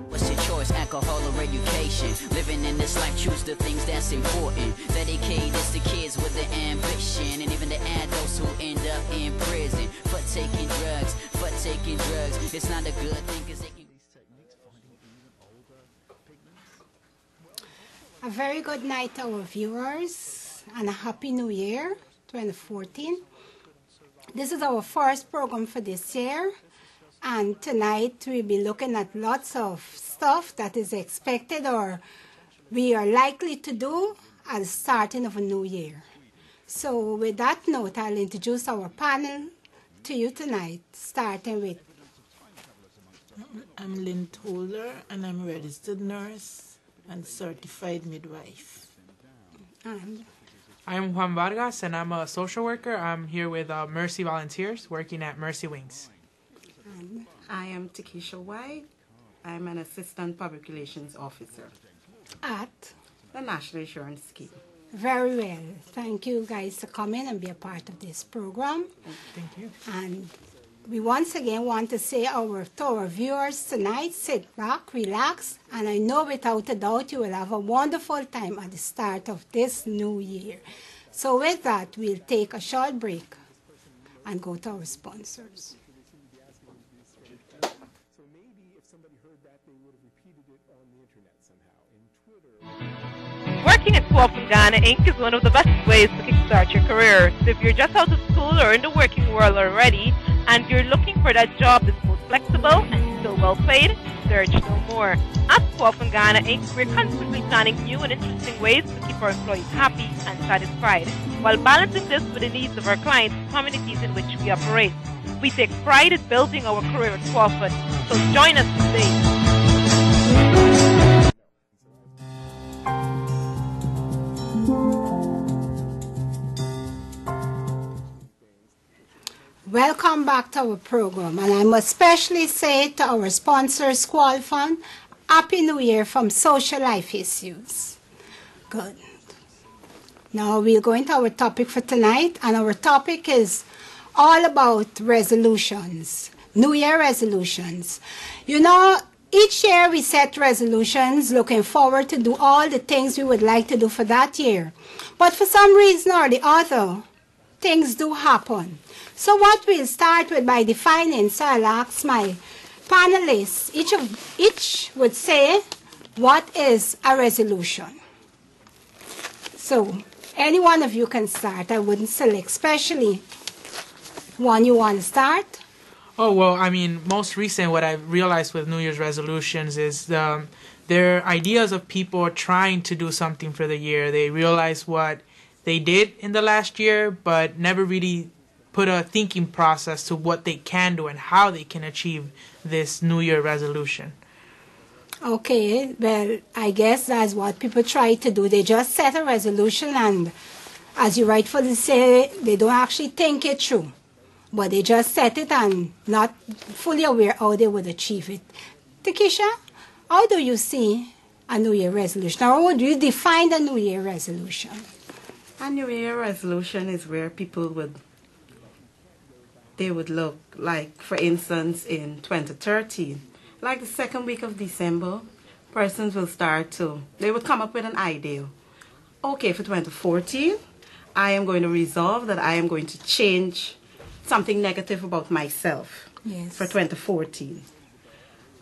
What's your choice, alcohol or education? Living in this life, choose the things that's important. Dedicate this to kids with the ambition, and even the adults who end up in prison for taking drugs, It's not a good thing because they can... A very good night to our viewers and a happy new year 2014. This is our first program for this year, and tonight we'll be looking at lots of stuff that is expected or we are likely to do at the starting of a new year. So with that note, I'll introduce our panel to you tonight, starting with... I'm Lynn Toller, and I'm a registered nurse and certified midwife. And I'm Juan Vargas, and I'm a social worker. I'm here with Mercy Volunteers, working at Mercy Wings. I am Takesha White. I'm an assistant public relations officer at... the National Insurance Scheme. Very well. Thank you guys for coming and be a part of this program. Thank you. And we once again want to say to our viewers tonight, sit back, relax, and I know without a doubt you will have a wonderful time at the start of this new year. So with that, we'll take a short break and go to our sponsors. Working at Coffin Ghana Inc. is one of the best ways to kickstart your career. So if you're just out of school or in the working world already and you're looking for that job that's both flexible and still well paid, search no more. At Coffin Ghana Inc., we're constantly planning new and interesting ways to keep our employees happy and satisfied, while balancing this with the needs of our clients and communities in which we operate. We take pride in building our career at Coffin, so join us today. Welcome back to our program, and I must especially say to our sponsor, Squall Fund, Happy New Year from Social Life Issues. Good. Now we'll go into our topic for tonight, and our topic is all about resolutions, New Year resolutions. You know, each year we set resolutions looking forward to do all the things we would like to do for that year. But for some reason or the other, things do happen. So what we'll start with by defining, so I'll ask my panelists, each would say, what is a resolution? So any one of you can start. I wouldn't select, especially one you want to start. Oh, well, I mean, most recent, what I've realized with New Year's resolutions is they're ideas of people trying to do something for the year. They realize what they did in the last year, but never really put a thinking process to what they can do and how they can achieve this New Year resolution. Okay, well, I guess that's what people try to do. They just set a resolution and, as you rightfully say, they don't actually think it through. But they just set it and not fully aware how they would achieve it. Takesha, how do you see a New Year resolution? Or how would you define a New Year resolution? A New Year resolution is where people would look like, for instance, in 2013, like the second week of December, persons will they would come up with an idea. Okay, for 2014, I am going to resolve that I am going to change something negative about myself. Yes. For 2014.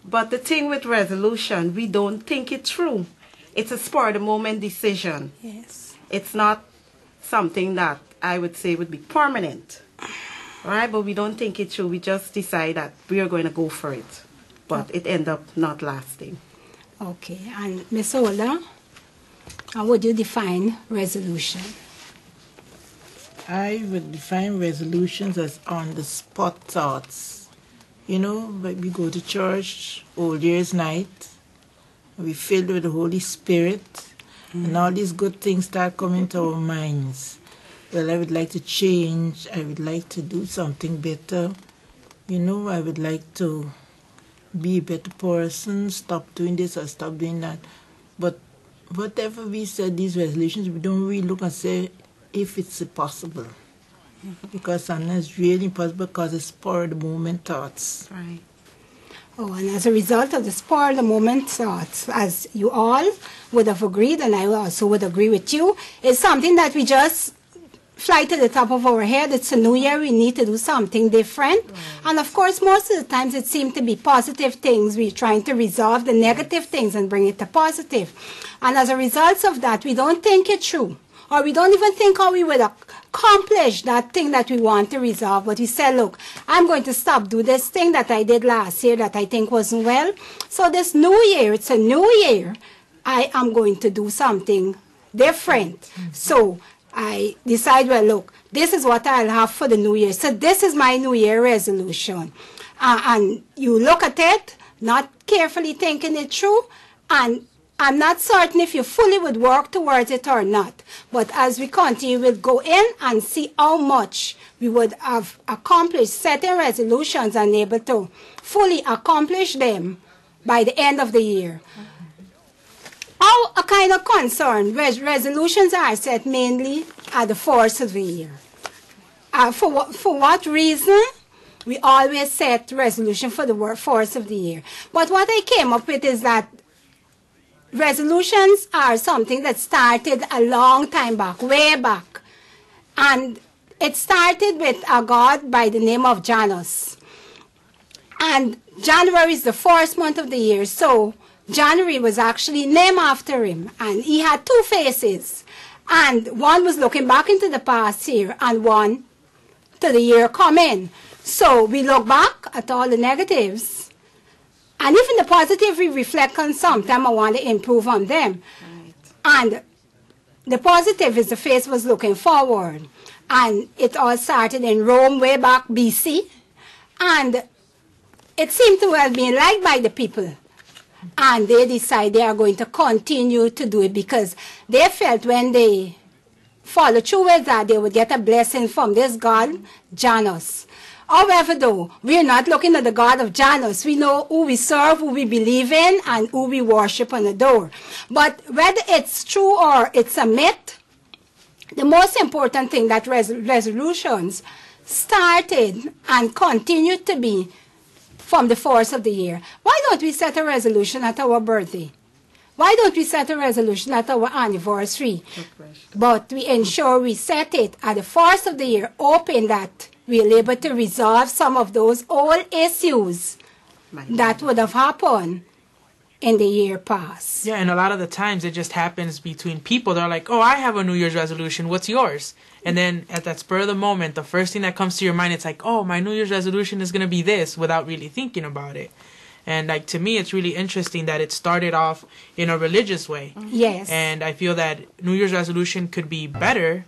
But the thing with resolution, we don't think it through. It's a spur-of-the-moment decision. Yes. It's not something that I would say would be permanent. Right? But we don't think it through. We just decide that we are going to go for it. But it ends up not lasting. Okay. And Ms. Ola, how would you define resolution? I would define resolutions as on-the-spot thoughts. You know, we go to church, Old Year's night, we filled with the Holy Spirit, and all these good things start coming to our minds. Well, I would like to change. I would like to do something better. You know, I would like to be a better person, stop doing this or stop doing that. But whatever we set these resolutions, we don't really look and say if it's possible. Because sometimes it's really impossible because it's spur of the moment thoughts. Right. Oh, and as a result of the spur of the moment thoughts, as you all would have agreed, and I also would agree with you, it's something that we just fly to the top of our head. It's a new year, we need to do something different. Right. And of course, most of the times it seems to be positive things. We're trying to resolve the negative things and bring it to positive. And as a result of that, we don't think it through. Or we don't even think how we would accomplish that thing that we want to resolve. But we say, look, I'm going to stop, do this thing that I did last year that I think wasn't well. So this new year, it's a new year, I am going to do something different. Mm-hmm. So I decide, well, look, this is what I'll have for the new year. So this is my new year resolution. And you look at it, not carefully thinking it through, and I'm not certain if you fully would work towards it or not. But as we continue, we'll go in and see how much we would have accomplished certain resolutions and able to fully accomplish them by the end of the year. How a kind of concern, resolutions are set mainly at the first of the year. For what reason? We always set resolution for the first of the year. But what I came up with is that resolutions are something that started a long time back, way back. And it started with a god by the name of Janus. And January is the first month of the year, so January was actually named after him. And he had two faces. And one was looking back into the past year, and one to the year coming. So we look back at all the negatives. And even the positive, we reflect on sometime. I want to improve on them. Right. And the positive is the face was looking forward. And it all started in Rome way back BC. And it seemed to have been liked by the people. And they decided they are going to continue to do it because they felt when they followed through with that, they would get a blessing from this god, Janus. However, though, we are not looking at the God of Janus. We know who we serve, who we believe in, and who we worship and adore. But whether it's true or it's a myth, the most important thing that resolutions started and continue to be from the first of the year. Why don't we set a resolution at our birthday? Why don't we set a resolution at our anniversary? But we ensure we set it at the first of the year, hoping that we're able to resolve some of those old issues that would have happened in the year past. Yeah, and a lot of the times it just happens between people. They're like, oh, I have a New Year's resolution. What's yours? And then at that spur of the moment, the first thing that comes to your mind, it's like, oh, my New Year's resolution is going to be this, without really thinking about it. And like to me, it's really interesting that it started off in a religious way. Yes. And I feel that New Year's resolution could be better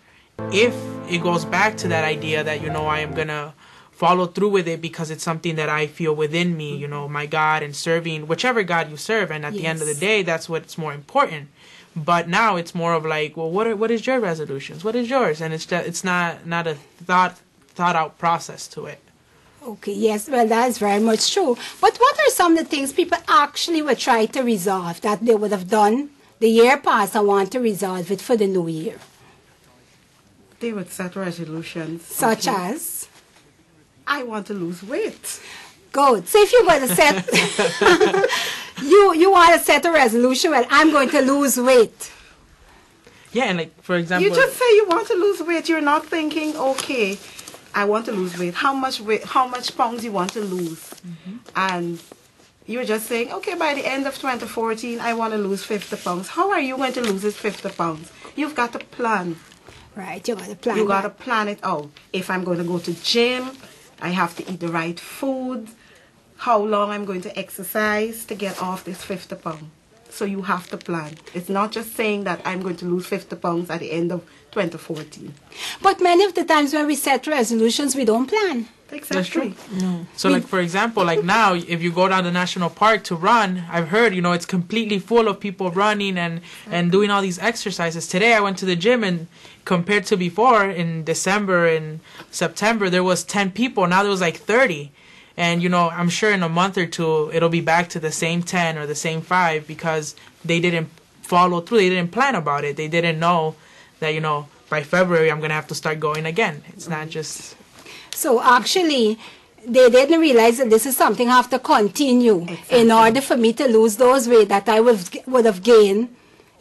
if it goes back to that idea that, I am going to follow through with it because it's something that I feel within me, my God, and serving whichever God you serve. And at the end of the day, that's what's more important. But now it's more of like, well, what is your resolutions? What is yours? And it's not a thought out process to it. Okay, yes, well, that is very much true. But what are some of the things people actually would try to resolve that they would have done the year past and want to resolve it for the new year? They would set resolutions. Such as? I want to lose weight. Good. So if you're going to set, you want to set a resolution, well, I'm going to lose weight. Yeah, and like, for example, you just say you want to lose weight. You're not thinking, okay, I want to lose weight. How much pounds you want to lose? Mm-hmm. And you're just saying, okay, by the end of 2014, I want to lose 50 pounds. How are you going to lose this 50 pounds? You've got to plan. Right, you got to plan. You got to plan it out. If I'm going to go to gym, I have to eat the right food. How long I'm going to exercise to get off this 50 pounds. So you have to plan. It's not just saying that I'm going to lose 50 pounds at the end of 2014. But many of the times when we set resolutions, we don't plan. Exactly. No. So like, for example, like now, if you go down the national park to run, I've heard, it's completely full of people running and doing all these exercises. Today I went to the gym, and compared to before, in December and September, there was 10 people. Now there was like 30. And, I'm sure in a month or two, it'll be back to the same 10 or the same 5 because they didn't follow through. They didn't plan about it. They didn't know that, by February I'm gonna have to start going again. It's not just. So actually, they didn't realize that this is something I have to continue in order for me to lose those weight that I would have gained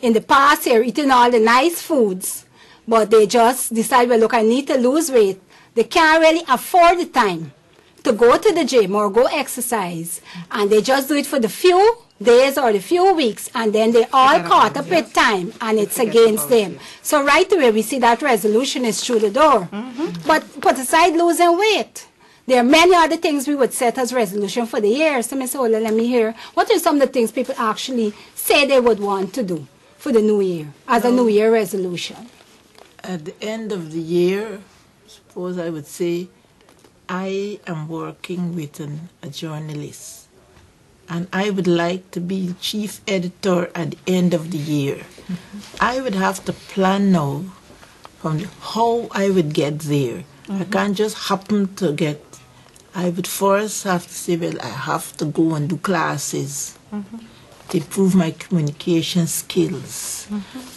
in the past year, eating all the nice foods. But they just decide, well, look, I need to lose weight. They can't really afford the time to go to the gym or go exercise. And they just do it for the few days or the few weeks, and then they all caught up with time, and it's against them. So right away, we see that resolution is through the door. But put aside losing weight. There are many other things we would set as resolution for the year. So, Ms. Ola, let me hear. What are some of the things people actually say they would want to do for the new year, as a new year resolution? At the end of the year, suppose I would say, I am working with a journalist, and I would like to be chief editor at the end of the year. I would have to plan now from how I would get there. I can't just happen to get. I would first have to say, well, I have to go and do classes to improve my communication skills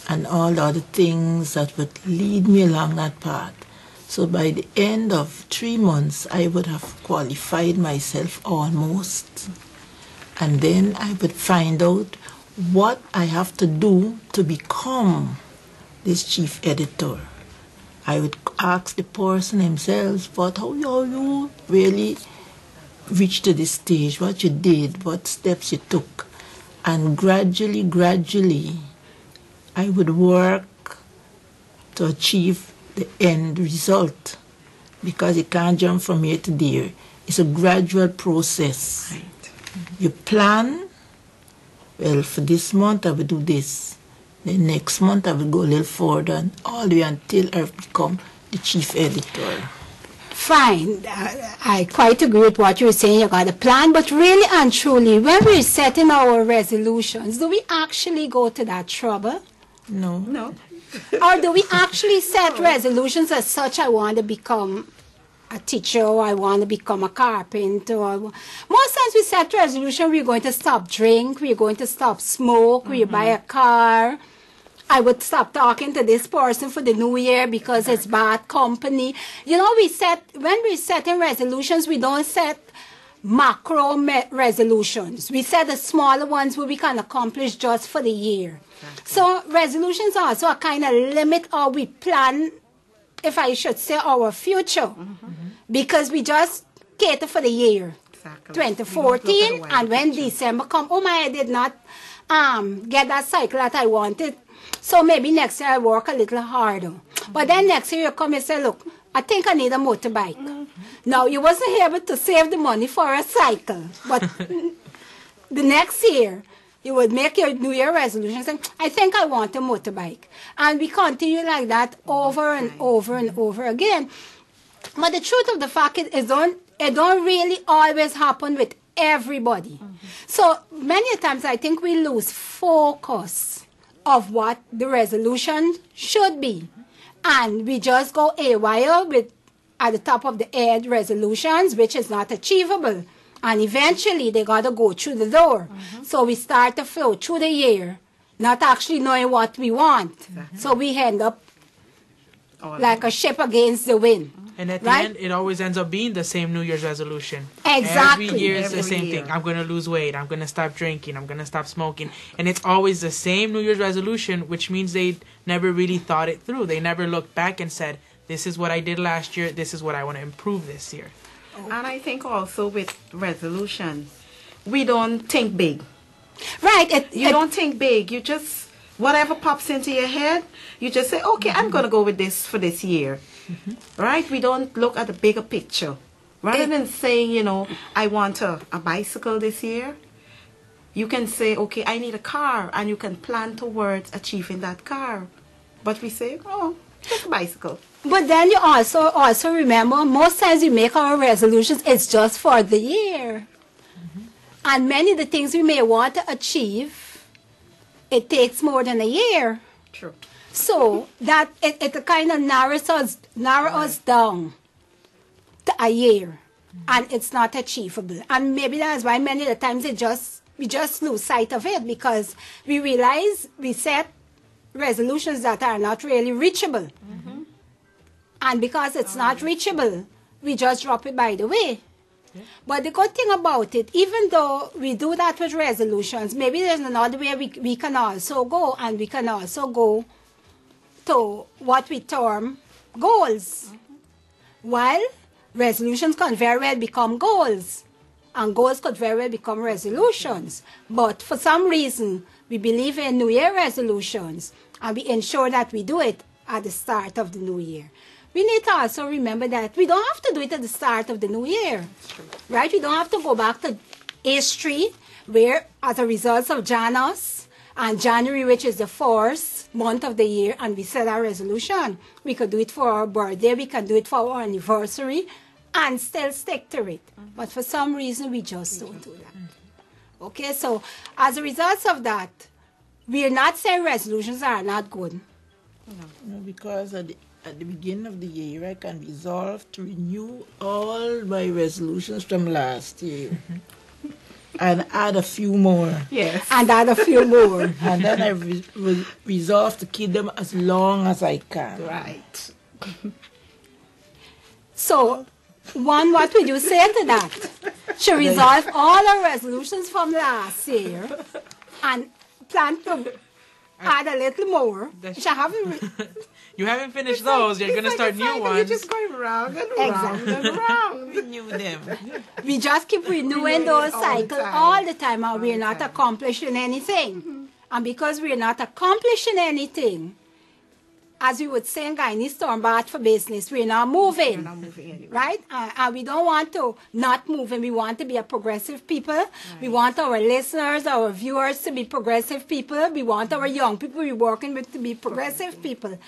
and all the other things that would lead me along that path. So by the end of 3 months, I would have qualified myself almost. And then I would find out what I have to do to become this chief editor. I would ask the person himself, but how you really reached to this stage, what you did, what steps you took. And gradually, I would work to achieve the end result, because you can't jump from here to there. It's a gradual process. Right. You plan, well, for this month I will do this. The next month I will go a little further, and all the way until I become the chief editor. Fine. I quite agree with what you're saying. You got a plan, but really and truly, when we're setting our resolutions, do we actually go to that trouble? No. Or do we actually set resolutions as such? I want to become a teacher, or I want to become a carpenter. Most times we set resolution, we're going to stop drink, we're going to stop smoke, we buy a car. I would stop talking to this person for the new year because it's bad company. You know, when we're setting resolutions, we don't set macro resolutions. We set the smaller ones where we can accomplish just for the year. Exactly. So resolutions also kind of limit how we plan, if I should say, our future. Because we just cater for the year. Exactly. 2014, and when December come, oh my, I did not get that cycle that I wanted. So maybe next year I work a little harder. But then next year you come and say, look, I think I need a motorbike. Now, you wasn't able to save the money for a cycle. But the next year, you would make your New Year resolution saying, I think I want a motorbike. And we continue like that over and over and over again. But the truth of the fact is, it don't really always happen with everybody. So many times I think we lose focus of what the resolution should be. And we just go haywire with at the top of the head resolutions, which is not achievable. And eventually they got to go through the door. So we start to flow through the year, not actually knowing what we want. So we end up like a ship against the wind. And at the end, it always ends up being the same New Year's resolution. Exactly. Every year is the same thing. I'm going to lose weight. I'm going to stop drinking. I'm going to stop smoking. And it's always the same New Year's resolution, which means they never really thought it through. They never looked back and said, this is what I did last year. This is what I want to improve this year. And I think also with resolutions, we don't think big. Right. You don't think big. You just, whatever pops into your head, you just say, okay, I'm going to go with this for this year. Right? We don't look at the bigger picture. Rather than saying, you know, I want a bicycle this year, you can say, okay, I need a car, and you can plan towards achieving that car. But we say, oh, just a bicycle. But then you also remember, most times we make our resolutions, it's just for the year. And many of the things we may want to achieve, it takes more than a year. True. So that it kind of narrows us down to a year, and it's not achievable. And maybe that's why many of the times we just lose sight of it, because we realize we set resolutions that are not really reachable. And because it's not reachable, we just drop it by the way. But the good thing about it, even though we do that with resolutions, maybe there's another way we can also go, and we can also go to what we term goals. While resolutions can very well become goals, and goals could very well become resolutions. But for some reason, we believe in New Year resolutions, and we ensure that we do it at the start of the new year. We need to also remember that we don't have to do it at the start of the new year, right? We don't have to go back to history, where as a result of Janus and January, which is the fourth month of the year, and we set our resolution. We could do it for our birthday, we can do it for our anniversary, and still stick to it. But for some reason, we just don't do that. Okay, so as a result of that, we are not saying resolutions are not good. No, because at the beginning of the year, I can resolve to renew all my resolutions from last year and add a few more. Yes. And add a few more. And then I resolve to keep them as long as I can. Right. So, one, what would you say to that? She resolve all our resolutions from last year and plan to add a little more. She haven't. You haven't finished those. You're going to start new ones. You're just going round and round Exactly. and round. Renew them. We just keep renewing those cycles all the time, and we're not accomplishing anything. And because we're not accomplishing anything, as we would say in Guyanese, storm bath for business, we're not moving. We're not moving anywhere. Right? And we don't want to not move, and we want to be a progressive people. Right. We want our listeners, our viewers to be progressive people. We want our young people we're working with to be progressive people.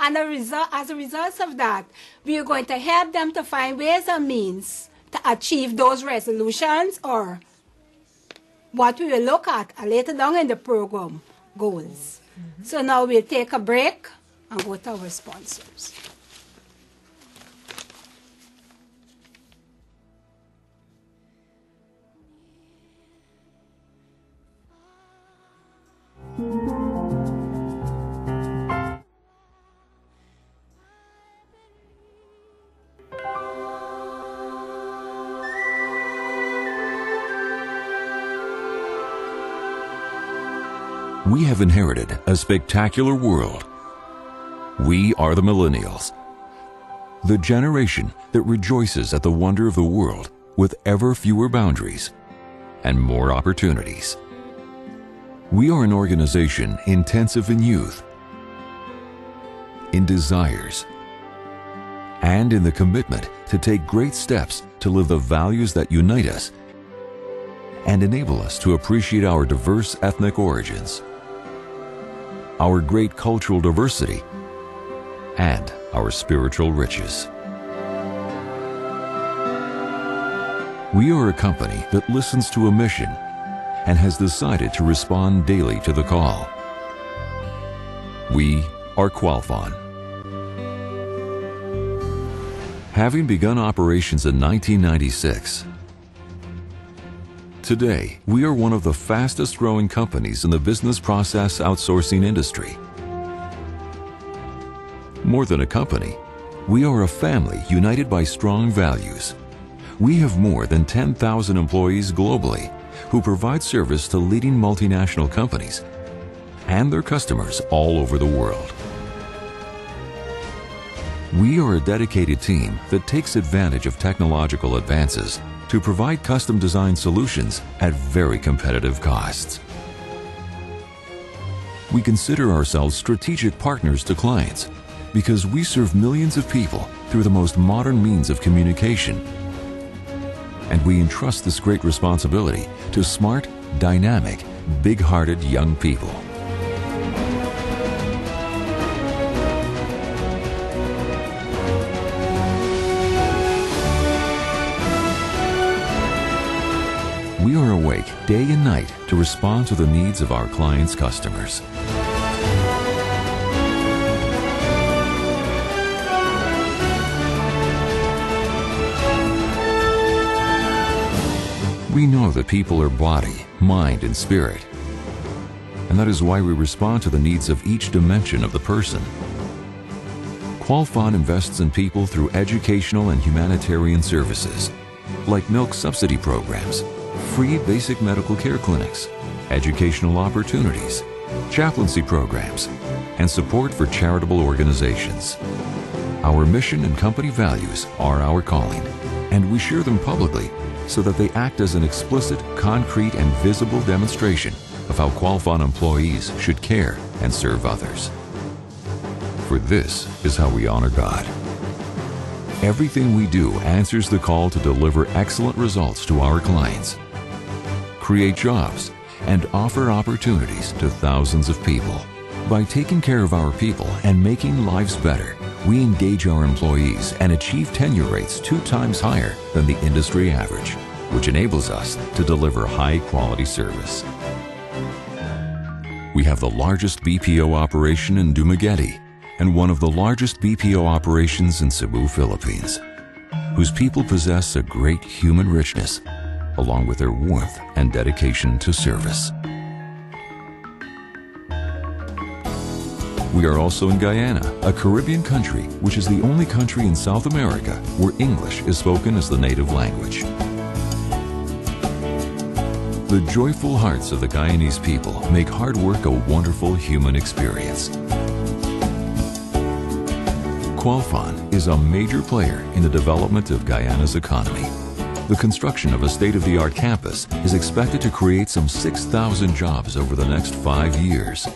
And as a result of that, we are going to help them to find ways and means to achieve those resolutions, or what we will look at later down in the program, goals. So now we'll take a break and go to our sponsors. We have inherited a spectacular world. We are the millennials, the generation that rejoices at the wonder of the world with ever fewer boundaries and more opportunities. We are an organization intensive in youth, in desires, and in the commitment to take great steps to live the values that unite us and enable us to appreciate our diverse ethnic origins, our great cultural diversity, and our spiritual riches. We are a company that listens to a mission and has decided to respond daily to the call. We are Qualfon. Having begun operations in 1996, today we are one of the fastest growing companies in the business process outsourcing industry. More than a company, we are a family united by strong values. We have more than 10,000 employees globally who provide service to leading multinational companies and their customers all over the world. We are a dedicated team that takes advantage of technological advances to provide custom design solutions at very competitive costs. We consider ourselves strategic partners to clients because we serve millions of people through the most modern means of communication. And we entrust this great responsibility to smart, dynamic, big-hearted young people. We are awake day and night to respond to the needs of our clients' customers. We know that people are body, mind, and spirit, and that is why we respond to the needs of each dimension of the person. Qualfon invests in people through educational and humanitarian services, like milk subsidy programs, free basic medical care clinics, educational opportunities, chaplaincy programs, and support for charitable organizations. Our mission and company values are our calling, and we share them publicly so that they act as an explicit, concrete, and visible demonstration of how Qualfon employees should care and serve others. For this is how we honor God. Everything we do answers the call to deliver excellent results to our clients, create jobs, and offer opportunities to thousands of people. By taking care of our people and making lives better, we engage our employees and achieve tenure rates 2 times higher than the industry average, which enables us to deliver high-quality service. We have the largest BPO operation in Dumaguete and one of the largest BPO operations in Cebu, Philippines, whose people possess a great human richness, along with their warmth and dedication to service. We are also in Guyana, a Caribbean country which is the only country in South America where English is spoken as the native language. The joyful hearts of the Guyanese people make hard work a wonderful human experience. Qualfon is a major player in the development of Guyana's economy. The construction of a state-of-the-art campus is expected to create some 6,000 jobs over the next 5 years.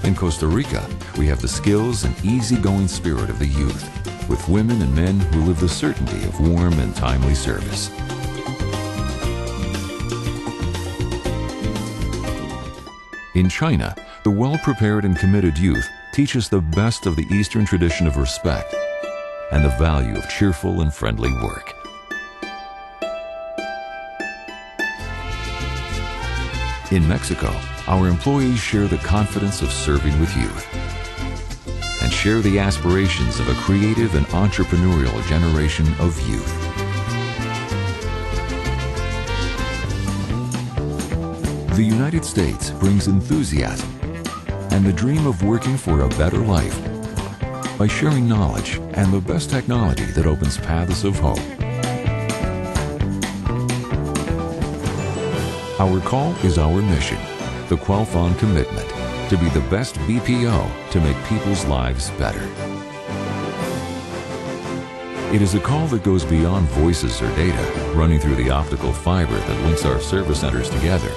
In Costa Rica, we have the skills and easygoing spirit of the youth, with women and men who live the certainty of warm and timely service. In China, the well-prepared and committed youth teach us the best of the Eastern tradition of respect and the value of cheerful and friendly work. In Mexico, our employees share the confidence of serving with youth and share the aspirations of a creative and entrepreneurial generation of youth. The United States brings enthusiasm and the dream of working for a better life by sharing knowledge and the best technology that opens paths of hope. Our call is our mission, the Qualfon commitment, to be the best BPO to make people's lives better. It is a call that goes beyond voices or data running through the optical fiber that links our service centers together.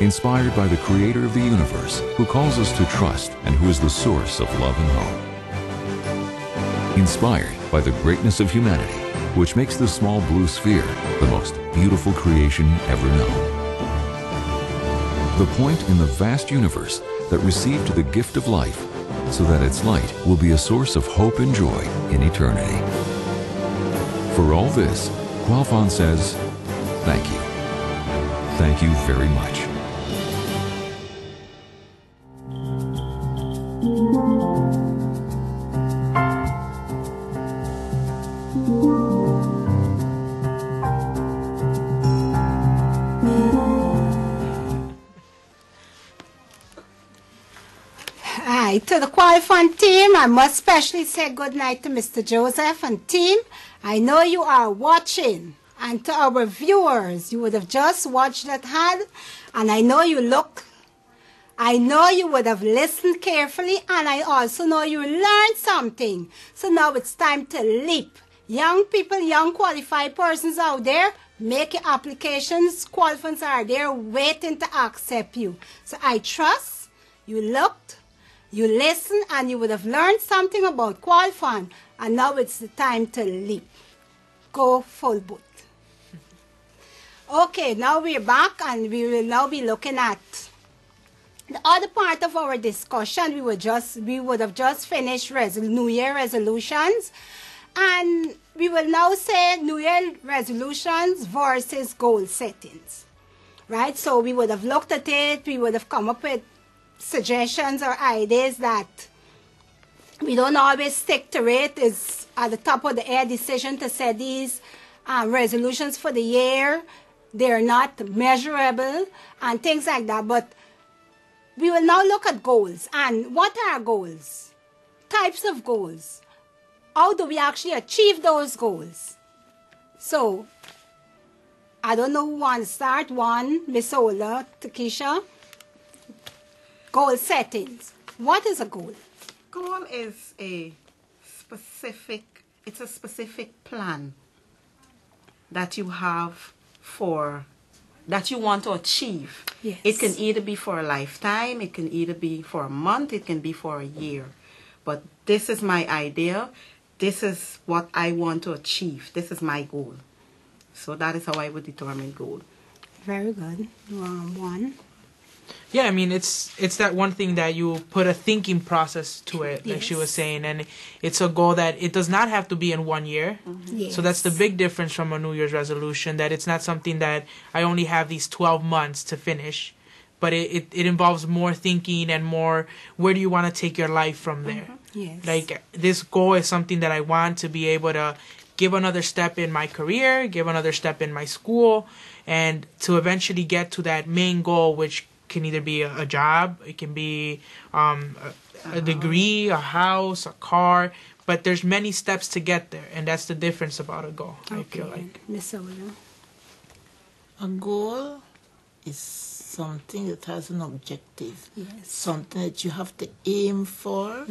Inspired by the Creator of the universe, who calls us to trust and who is the source of love and hope. Inspired by the greatness of humanity, which makes the small blue sphere the most beautiful creation ever known. The point in the vast universe that received the gift of life so that its light will be a source of hope and joy in eternity. For all this, Qualfon says, thank you. Thank you very much. To the Qualfon team, I must especially say good night to Mr. Joseph and team. I know you are watching. And to our viewers, you would have just watched that ad, and I know you look. I know you would have listened carefully, and I also know you learned something. So now it's time to leap. Young people, young qualified persons out there, make your applications. Qualfons are there waiting to accept you. So I trust you looked, you listened, and you would have learned something about Qualfon. And now it's the time to leap. Go full boot. Okay, now we're back, and we will now be looking at the other part of our discussion. We would have just finished New Year resolutions, and we will now say New Year resolutions versus goal settings, right? So we would have looked at it. We would have come up with suggestions or ideas that we don't always stick to it. It's at the top of the air decision to set these resolutions for the year. They're not measurable and things like that. But we will now look at goals. And what are goals? types of goals. How do we actually achieve those goals? So, I don't know who wants to start. One, Miss Ola, Takesha. Goal settings. What is a goal? Goal is a specific plan that you have that you want to achieve. Yes. It can either be for a lifetime, it can either be for a month, it can be for a year. But this is my idea. This is what I want to achieve. This is my goal. So that is how I would determine goal. Very good. One. Yeah, I mean, it's that one thing that you put a thinking process to it, like she was saying, and it's a goal that it does not have to be in 1 year. Yes. So that's the big difference from a New Year's resolution, that it's not something that I only have these 12 months to finish, but it involves more thinking and more, where do you want to take your life from there? Yes. Like, this goal is something that I want to be able to give another step in my career, give another step in my school, and to eventually get to that main goal, which can either be a job, it can be a degree, a house, a car, but there's many steps to get there, and that's the difference about a goal, I feel like. Miss Ola. A goal is something that has an objective. Yes. Something that you have to aim for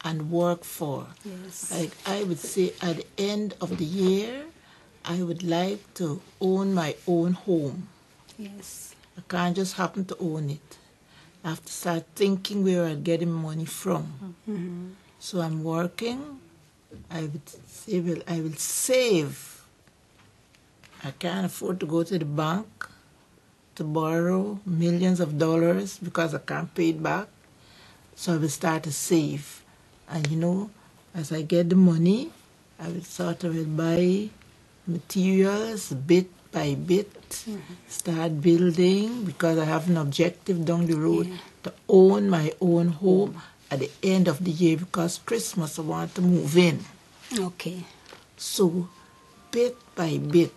and work for. Yes. Like I would say at the end of the year, I would like to own my own home. Yes. I can't just happen to own it. I have to start thinking where I'm getting money from. So I'm working. I would say, well, I will save. I can't afford to go to the bank to borrow millions of dollars because I can't pay it back. So I will start to save. And as I get the money, I will sort of buy materials bit by bit, start building, because I have an objective down the road to own my own home at the end of the year, because Christmas I want to move in. Okay. So bit by bit,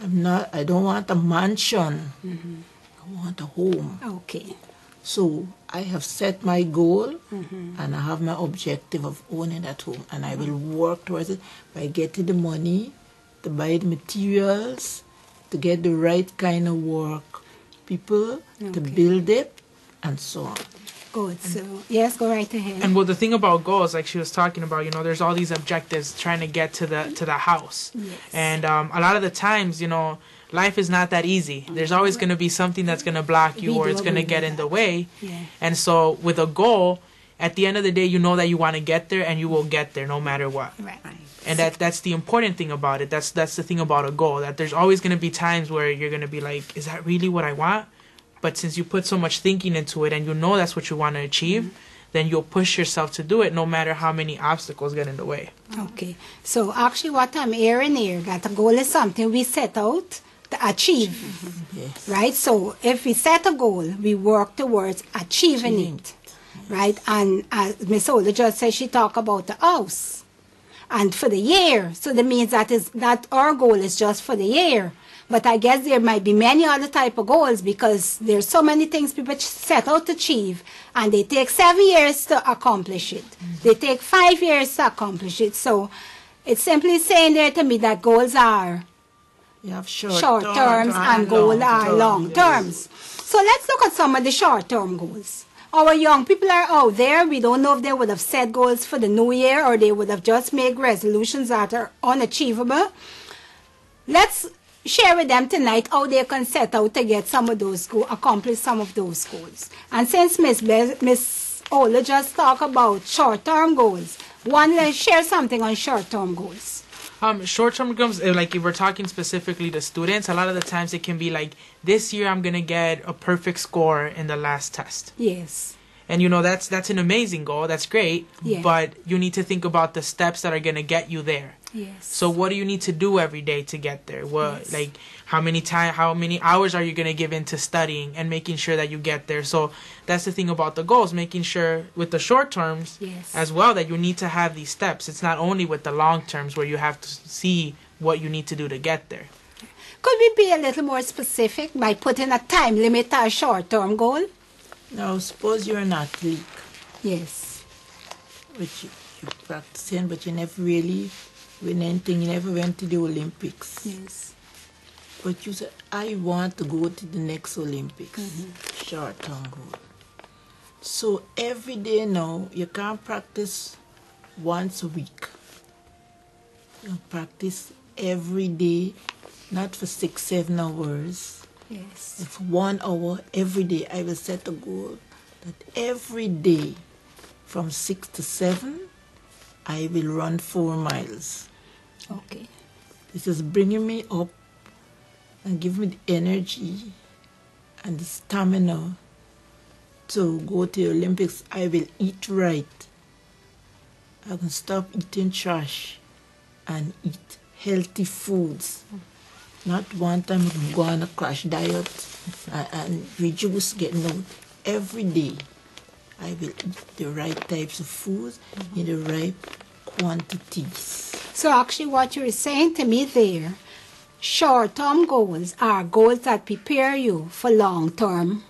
I don't want a mansion. I want a home. Okay. So I have set my goal and I have my objective of owning that home, and I will work towards it by getting the money to buy the materials, to get the right kind of work, people to build it, and so on. Good. So, yes, go right ahead. And well, the thing about goals, like she was talking about, there's all these objectives trying to get to the house. Yes. And a lot of the times, life is not that easy. There's always going to be something that's going to block you, or it's going to get in the way. Yeah. And so with a goal, at the end of the day, you know that you want to get there, and you will get there no matter what. Right. And that's the important thing about it. That's the thing about a goal, that there's always going to be times where you're going to be like, is that really what I want? But since you put so much thinking into it, and you know that's what you want to achieve, then you'll push yourself to do it no matter how many obstacles get in the way. Okay. So actually what I'm hearing here, that a goal is something we set out to achieve. Yes. Right? So if we set a goal, we work towards achieving it. Right? And as Miss Ola just said, she talked about the house. And for the year. So that means that our goal is just for the year. But I guess there might be many other type of goals, because there's so many things people set out to achieve, and they take 7 years to accomplish it. They take 5 years to accomplish it. So it's simply saying there to me that goals are You have short terms and goals are long terms. So let's look at some of the short term goals. Our young people are out there. We don't know if they would have set goals for the new year, or they would have just made resolutions that are unachievable. Let's share with them tonight how they can set out to get some of those goals, accomplish some of those goals. And since Miss Ola just talked about short-term goals, let's share something on short-term goals. Short-term goals, like if we're talking specifically to students, a lot of the times it can be like, this year I'm going to get a perfect score in the last test. Yes. And that's an amazing goal. That's great. Yeah. But you need to think about the steps that are going to get you there. Yes. So what do you need to do every day to get there? Like how many hours are you going to give into studying and making sure that you get there? So that's the thing about the goals, making sure with the short terms as well that you need to have these steps. It's not only with the long terms where you have to see what you need to do to get there. Could we be a little more specific by putting a time limit to a short-term goal? Now, suppose you're an athlete. Yes. which you practicing, but you never really win anything. You never went to the Olympics. Yes. But you said, I want to go to the next Olympics. Short-term goal. So every day now, you can't practice once a week. You practice every day, not for 6-7 hours. Yes. It's 1 hour every day. I will set a goal that every day from 6 to 7, I will run 4 miles. Okay. This is bringing me up and give me the energy and the stamina to go to the Olympics. I will eat right. I can stop eating trash and eat healthy foods. Not one time I can go on a crash diet and reduce getting out. Every day I will eat the right types of foods in the right quantities. So actually what you're saying to me there, short-term goals are goals that prepare you for long-term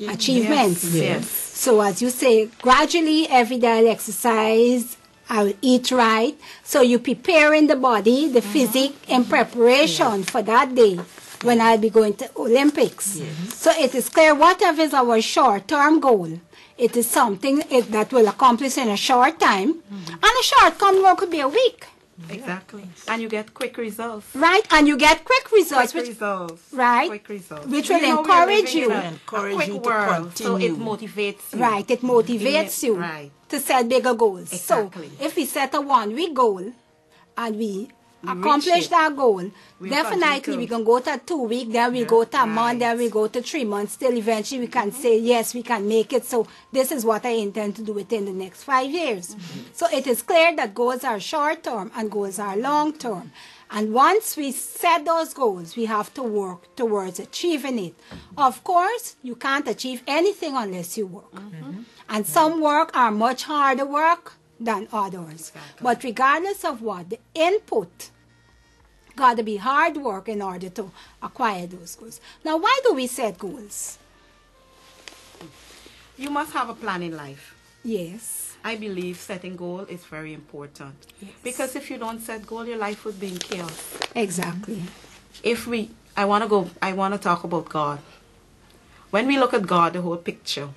achievements. Yes. So as you say, gradually every day I'll exercise, I'll eat right. So you preparing the body, the physique in preparation for that day when I'll be going to Olympics. So it is clear whatever is our short-term goal, it is something that will accomplish in a short time. And a short-term goal could be a week. Exactly. And you get quick results. Right, and you get quick results. Quick results. Right. Quick results. Which You will know, encourage we're living you. in Encourage a quick you to world, so it continue. motivates you. Right, it motivates you Right. to set bigger goals. Exactly. So if we set a 1-week goal and we We accomplish reach it. that goal, We definitely continue. we can go to 2 weeks, then we go to a month, then Right. we go to 3 months, till eventually we can say, yes, we can make it. So this is what I intend to do within the next 5 years. So it is clear that goals are short-term and goals are long-term. And once we set those goals, we have to work towards achieving it. Of course, you can't achieve anything unless you work. And some work are much harder work than others. But regardless of what, the input got to be hard work in order to acquire those goals. Now, why do we set goals? You must have a plan in life. Yes. I believe setting goal is very important. Yes. Because if you don't set goal, your life would be in chaos. Exactly. I want to talk about God. When we look at God, the whole picture,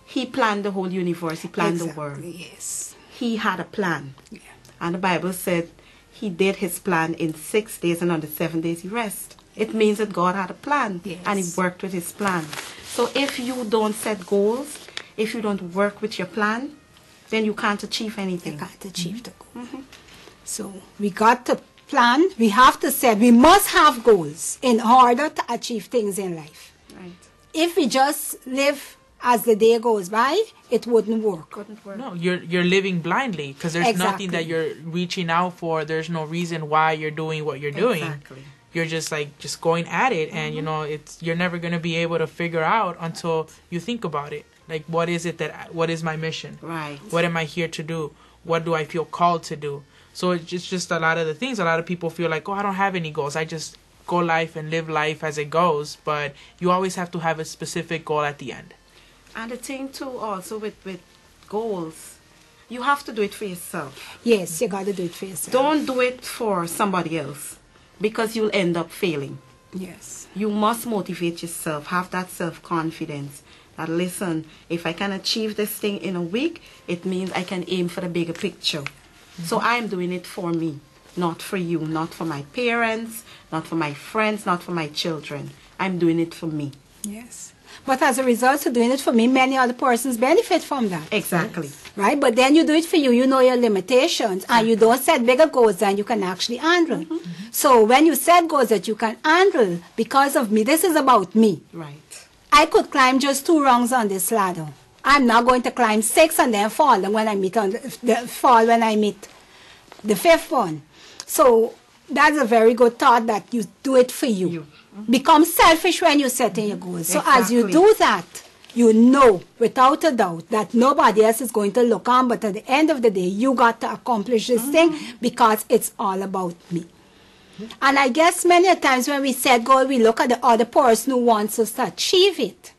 He planned the whole universe. He planned the world. Yes. He had a plan. Yeah. And the Bible said He did His plan in 6 days, and on the 7th day He rest. It means that God had a plan, Yes. and He worked with His plan. So if you don't set goals, if you don't work with your plan, then you can't achieve You anything. can't achieve the goal. So we got to plan. We have to set. We must have goals in order to achieve things in life. Right. If we just live as the day goes by, it wouldn't work. Couldn't work. No, you're living blindly because there's nothing that Exactly. you're reaching out for. There's no reason why you're doing what you're doing. Exactly. You're just going at it, and you're never gonna be able to figure out until you think about it. Like, what is my mission? Right. What am I here to do? What do I feel called to do? So it's just a lot of the things. A lot of people feel like, oh, I don't have any goals. I just go life and live life as it goes. But you always have to have a specific goal at the end. And the thing too, also with goals, you have to do it for yourself. Yes, you got to do it for yourself. Don't do it for somebody else, because you'll end up failing. Yes. You must motivate yourself. Have that self-confidence. That listen, if I can achieve this thing in a week, it means I can aim for the bigger picture. So I'm doing it for me, not for you, not for my parents, not for my friends, not for my children. I'm doing it for me. Yes. But as a result of doing it for me, many other persons benefit from that. Exactly. Right? But then you do it for you, you know your limitations, and you don't set bigger goals than you can actually handle. So when you set goals that you can handle, because of me, this is about me. Right. I could climb just 2 rungs on this ladder. I'm not going to climb 6 and then fall when I meet the 5th one. So that's a very good thought, that you do it for you. Become selfish when you're setting your goals. So as you Exactly. do that, you know without a doubt that nobody else is going to look on, but at the end of the day, you got to accomplish this thing because it's all about me. And I guess many a times when we set goal, we look at the other person who wants us to achieve it.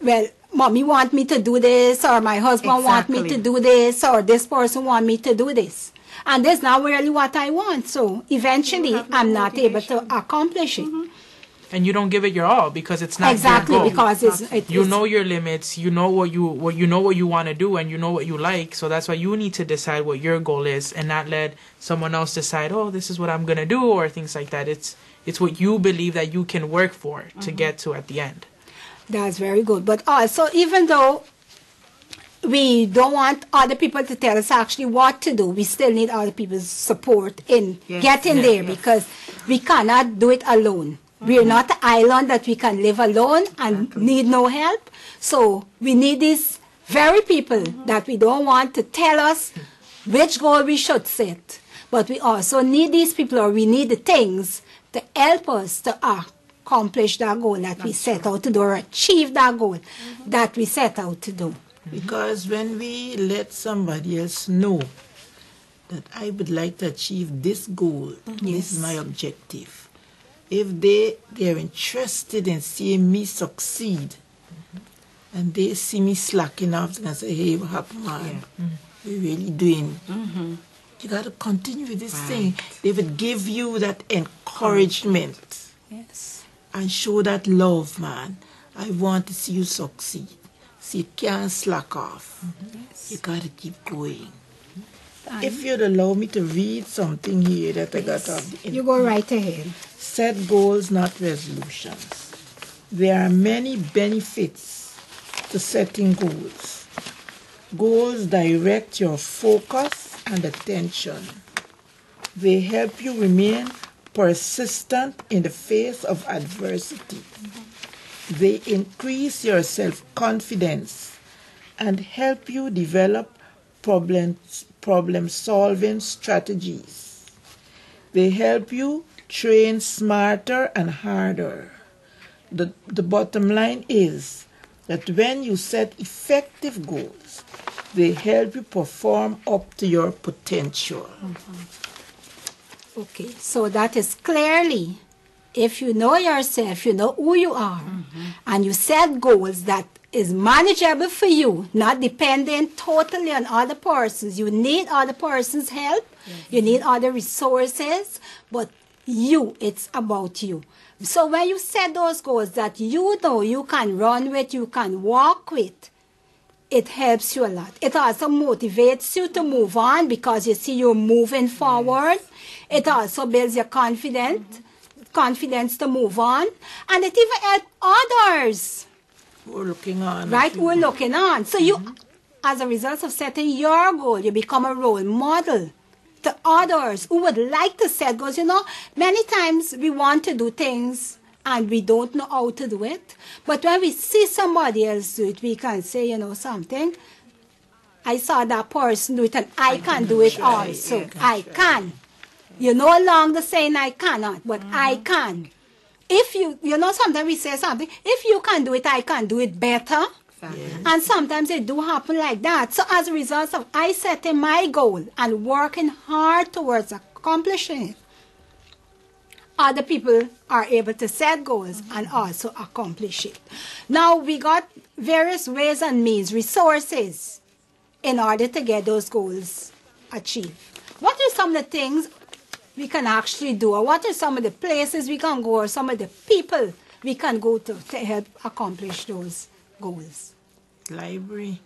Well, mommy want me to do this, or my husband want me to do this, or this person want me to do this. And that's not really what I want. So eventually, I'm not able to accomplish it. And you don't give it your all because it's not exactly your goal. Because you know your limits. You know what you want to do, and you know what you like. So that's why you need to decide what your goal is, and not let someone else decide. Oh, this is what I'm gonna do, or things like that. It's what you believe that you can work for to get to at the end. That's very good. But also, even though we don't want other people to tell us actually what to do, we still need other people's support in getting there, because we cannot do it alone. We're not an island that we can live alone and need no help. So we need these very people that we don't want to tell us which goal we should set. But we also need these people, or we need the things to help us to accomplish that goal that we set out to do, or achieve that goal that we set out to do. Because when we let somebody else know that I would like to achieve this goal, this is my objective, if they're interested in seeing me succeed, and they see me slacking off and say, hey, what happened, man? We're really doing. You got to continue with this thing. They would give you that encouragement. Yes. And show that love, man. I want to see you succeed. So you can't slack off. Yes. You got to keep going. If you'd allow me to read something here that I got off the You go right ahead. Set goals, not resolutions. There are many benefits to setting goals. Goals direct your focus and attention. They help you remain persistent in the face of adversity. They increase your self-confidence and help you develop problem-solving strategies. They help you train smarter and harder. The bottom line is that when you set effective goals, they help you perform up to your potential. Okay, so that is clearly, if you know yourself, you know who you are, and you set goals that is manageable for you, not dependent totally on other persons. You need other persons' help, you need other resources, but it's about you. So when you set those goals that you know you can run with, you can walk with, it helps you a lot. It also motivates you to move on because you see you're moving forward. It also builds your confidence to move on. And it even helps others. We're looking on. Right, we're looking on. So you, as a result of setting your goal, you become a role model to others who would like to set goals. You know, many times we want to do things and we don't know how to do it. But when we see somebody else do it, we can say, you know, something. I saw that person do it and I can do it also. Yeah, I can. You're no longer saying I cannot, but I can. If you know, sometimes we say something, if you can do it, I can do it better. Yes. And sometimes it do happen like that. So as a result of I setting my goal and working hard towards accomplishing it, other people are able to set goals and also accomplish it. Now we got various ways and means, resources, in order to get those goals achieved. What are some of the things we can actually do, or what are some of the places we can go, or some of the people we can go to help accomplish those goals? Library.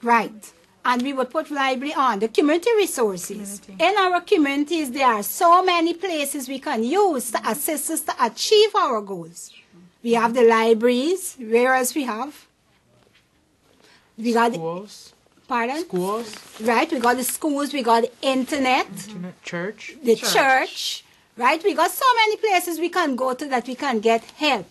Right. And we would put library on the community resources. In our communities, there are so many places we can use to assist us to achieve our goals. We have the libraries. Where else we have? We got schools. Pardon? Schools. Right. We got the schools. We got the internet. Church. The church. Right. We got so many places we can go to that we can get help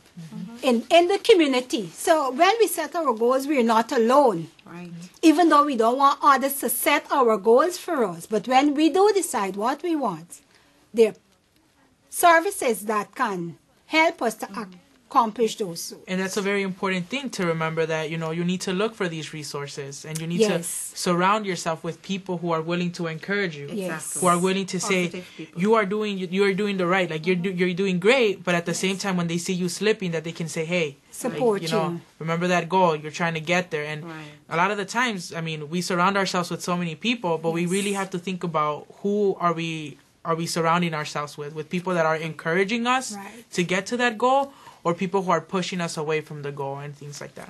in the community. So when we set our goals, we're not alone. Right. Even though we don't want others to set our goals for us. But when we do decide what we want, there are services that can help us to accomplish those goals. And that's a very important thing to remember, that, you know, you need to look for these resources, and you need to Yes. surround yourself with people who are willing to encourage you, Yes. who are willing to say, Positive people. you are doing the right, like you're doing great, but at the same time, when they see you slipping, that they can say, hey, Support like, you know, you. remember that goal, you're trying to get there. And Right. a lot of the times, I mean, we surround ourselves with so many people, but we really have to think about who are we surrounding ourselves with people that are encouraging us Right. to get to that goal, or people who are pushing us away from the goal and things like that.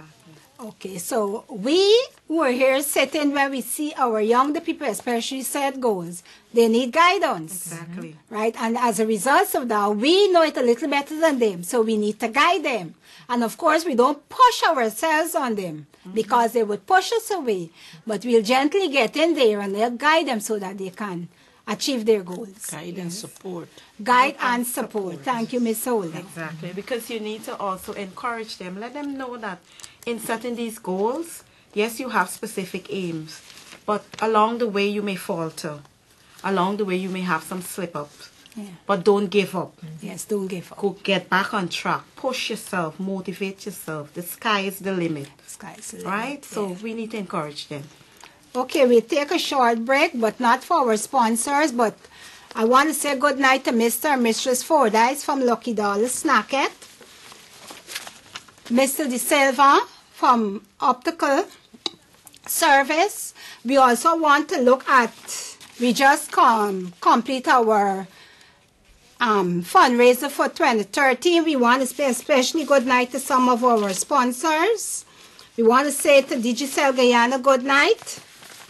Okay, so we were here sitting when we see our younger people, especially set goals. They need guidance. Exactly. Right? And as a result of that, we know it a little better than them, so we need to guide them. And of course, we don't push ourselves on them because they would push us away. But we'll gently get in there and they'll guide them so that they can achieve their goals. Guide and support. Guide and support. Thank you, Ms. Holder. Exactly, because you need to also encourage them. Let them know that in setting these goals, yes, you have specific aims, but along the way you may falter. Along the way you may have some slip-ups. Yeah. But don't give up. Yes, don't give up. Go get back on track. Push yourself. Motivate yourself. The sky is the limit. Sky's the limit. Right? So Yeah. we need to encourage them. Okay, we take a short break, but not for our sponsors, but I want to say good night to Mr. and Mistress Fordyce from Lucky Dollar Snacket, Mr. De Silva from Optical Service. We also want to look at, we just complete our fundraiser for 2013. We want to say especially good night to some of our sponsors. We want to say to Digicel Guyana good night.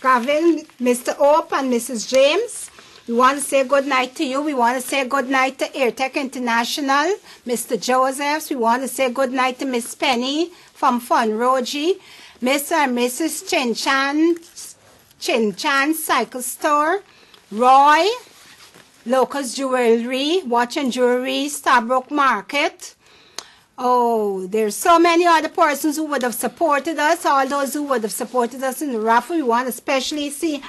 Gavin, Mr. Ope and Mrs. James. We want to say good night to you. We want to say good night to AirTech International, Mr. Josephs. We want to say good night to Miss Penny from Funroji, Mr. and Mrs. Chin Chan Cycle Store, Roy, Locust Jewelry, Watch and Jewelry, Starbrook Market. Oh, there's so many other persons who would have supported us, all those who would have supported us in the raffle. We want to especially say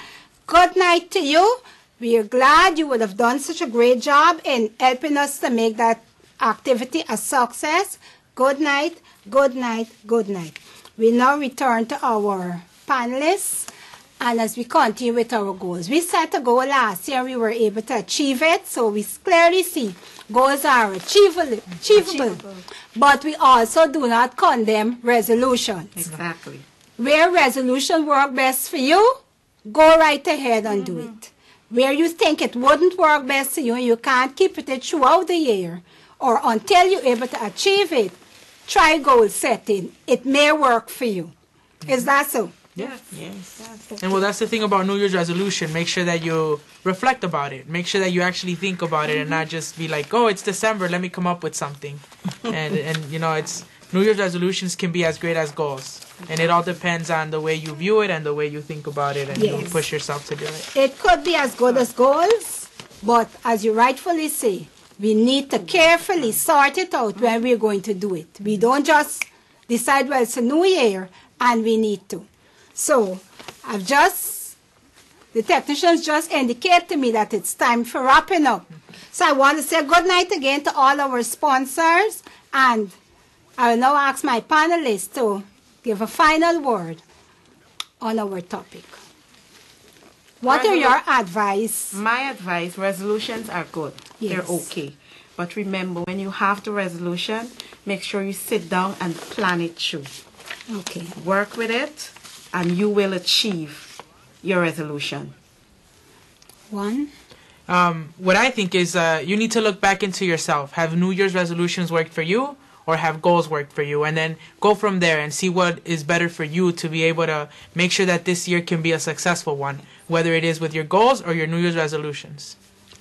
good night to you. We are glad you would have done such a great job in helping us to make that activity a success. Good night, good night, good night. We now return to our panelists, and as we continue with our goals. We set a goal last year, we were able to achieve it, so we clearly see goals are achievable. But we also do not condemn resolutions. Exactly. Where resolution work best for you, go right ahead and do it. Where you think it wouldn't work best for you and you can't keep it throughout the year or until you're able to achieve it, try goal setting. It may work for you. Is that so? Yes. Yes. And well, that's the thing about New Year's resolution. Make sure that you reflect about it. Make sure that you actually think about it and not just be like, oh, it's December, let me come up with something. and you know, it's New Year's resolutions can be as great as goals. And it all depends on the way you view it and the way you think about it and you Yes. push yourself to do it. It could be as good as goals, but as you rightfully say, we need to carefully sort it out when we're going to do it. We don't just decide, well, it's a new year and we need to. So the technicians just indicate to me that it's time for wrapping up. So I want to say good night again to all our sponsors, and I will now ask my panelists to give a final word on our topic. What are your advice? My advice, resolutions are good. Yes. They're okay. But remember, when you have the resolution, make sure you sit down and plan it through. Okay. Work with it, and you will achieve your resolution. One. What I think is you need to look back into yourself. Have New Year's resolutions worked for you, or have goals worked for you? And then go from there and see what is better for you to be able to make sure that this year can be a successful one, whether it is with your goals or your New Year's resolutions.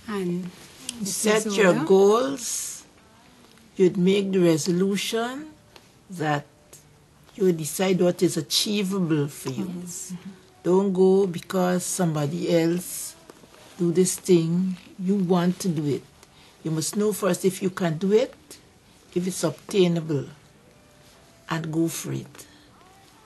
And Set your goals. You'd make the resolution that you decide what is achievable for you. Don't go because somebody else do this thing. You want to do it. You must know first if you can do it, if it's obtainable, and go for it.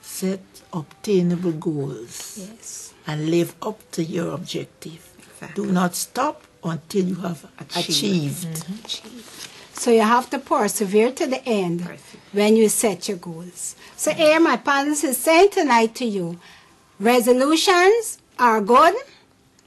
Set obtainable goals. Yes. And live up to your objective. Exactly. Do not stop until you have Achieved. achieved. So you have to persevere to the end when you set your goals. So here my panelists is saying tonight to you, resolutions are good,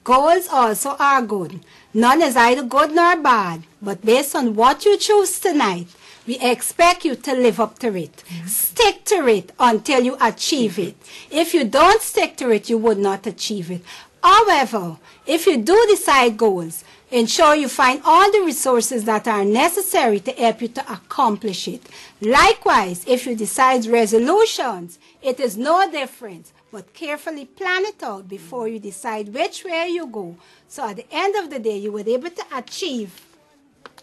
goals also are good. None is either good nor bad, but based on what you choose tonight, we expect you to live up to it. Stick to it until you achieve it. If you don't stick to it, you would not achieve it. However, if you do decide goals, ensure you find all the resources that are necessary to help you to accomplish it. Likewise, if you decide resolutions, it is no different, but carefully plan it out before you decide which way you go. So at the end of the day, you will be able to achieve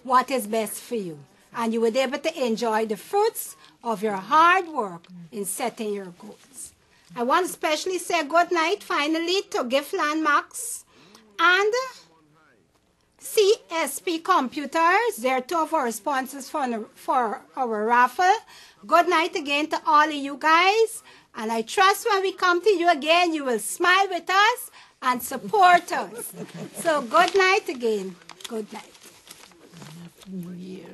what is best for you. And you will be able to enjoy the fruits of your hard work in setting your goals. I want to especially say good night, finally, to Gift Landmarks and CSP Computers. They're two of our sponsors for our raffle. Good night again to all of you guys. And I trust when we come to you again, you will smile with us and support us. So good night again. Good night. New Year.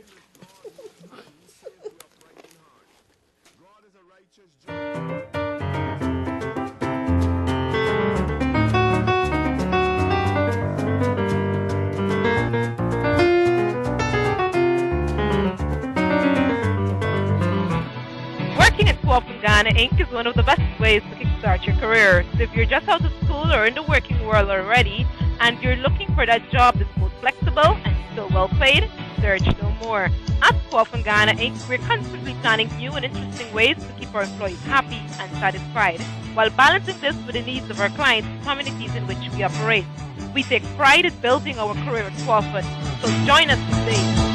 Working at Co-op Ghana Inc. is one of the best ways to kickstart your career. So if you're just out of school or in the working world already, and you're looking for that job that's both flexible and still well paid, search no more. At Co-op Ghana Inc., we're constantly planning new and interesting ways to keep our employees happy and satisfied, while balancing this with the needs of our clients and communities in which we operate. We take pride in building our career at Co-op, so join us today.